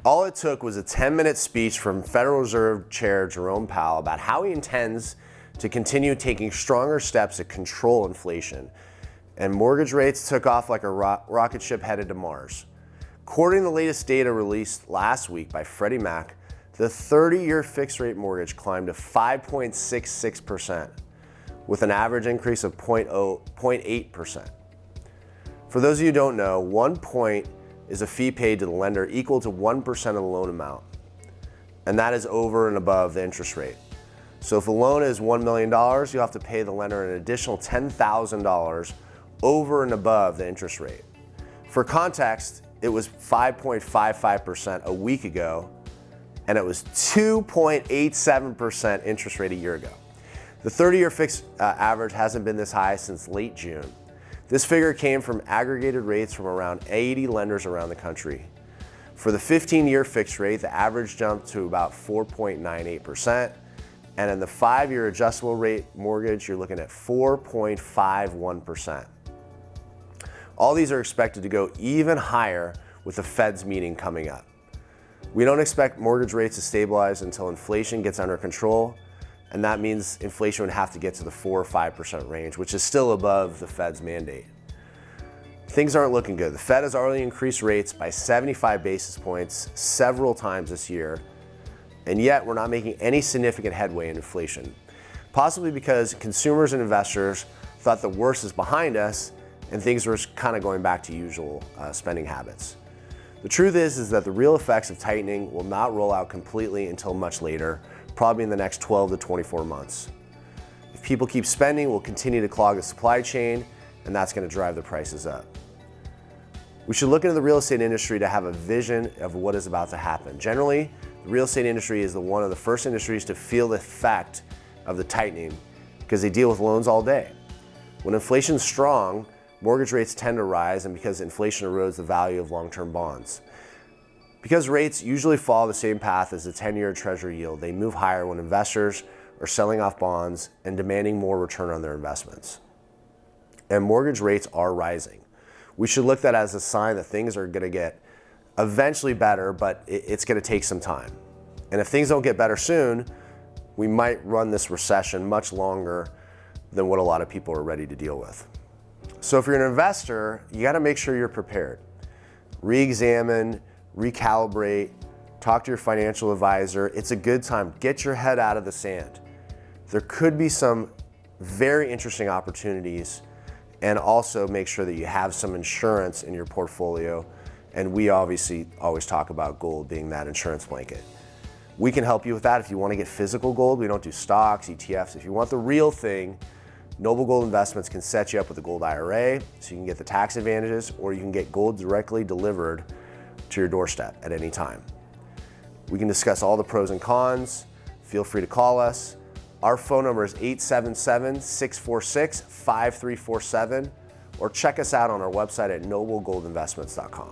All it took was a 10-minute speech from Federal Reserve Chair Jerome Powell about how he intends to continue taking stronger steps to control inflation, and mortgage rates took off like a rocket ship headed to Mars. According to the latest data released last week by Freddie Mac, the 30-year fixed-rate mortgage climbed to 5.66%, with an average increase of 0.8%. For those of you who don't know, 1 point is a fee paid to the lender equal to 1% of the loan amount, and that is over and above the interest rate. So if a loan is $1 million, you'll have to pay the lender an additional $10,000 over and above the interest rate. For context, it was 5.55% a week ago, and it was 2.87% interest rate a year ago. The 30-year fixed average hasn't been this high since late June. This figure came from aggregated rates from around 80 lenders around the country. For the 15-year fixed rate, the average jumped to about 4.98%, and in the 5-year adjustable rate mortgage, you're looking at 4.51%. All these are expected to go even higher with the Fed's meeting coming up. We don't expect mortgage rates to stabilize until inflation gets under control, and that means inflation would have to get to the 4 or 5% range, which is still above the Fed's mandate. Things aren't looking good. The Fed has already increased rates by 75 basis points several times this year, and yet we're not making any significant headway in inflation, possibly because consumers and investors thought the worst is behind us and things were kind of going back to usual spending habits. The truth is that the real effects of tightening will not roll out completely until much later, probably in the next 12 to 24 months. If people keep spending, we'll continue to clog the supply chain, and that's going to drive the prices up. We should look into the real estate industry to have a vision of what is about to happen. Generally, the real estate industry is one of the first industries to feel the effect of the tightening because they deal with loans all day. When inflation's strong, mortgage rates tend to rise, and because inflation erodes the value of long-term bonds. Because rates usually follow the same path as the 10-year Treasury yield, they move higher when investors are selling off bonds and demanding more return on their investments. And mortgage rates are rising. We should look at that as a sign that things are going to get eventually better, but it's going to take some time. And if things don't get better soon, we might run this recession much longer than what a lot of people are ready to deal with. So if you're an investor, you got to make sure you're prepared. Re-examine, recalibrate, talk to your financial advisor. It's a good time. Get your head out of the sand. There could be some very interesting opportunities, and also make sure that you have some insurance in your portfolio. And we obviously always talk about gold being that insurance blanket. We can help you with that. If you want to get physical gold, we don't do stocks, ETFs. If you want the real thing, Noble Gold Investments can set you up with a gold IRA so you can get the tax advantages, or you can get gold directly delivered to your doorstep at any time. We can discuss all the pros and cons. Feel free to call us. Our phone number is 877-646-5347, or check us out on our website at noblegoldinvestments.com.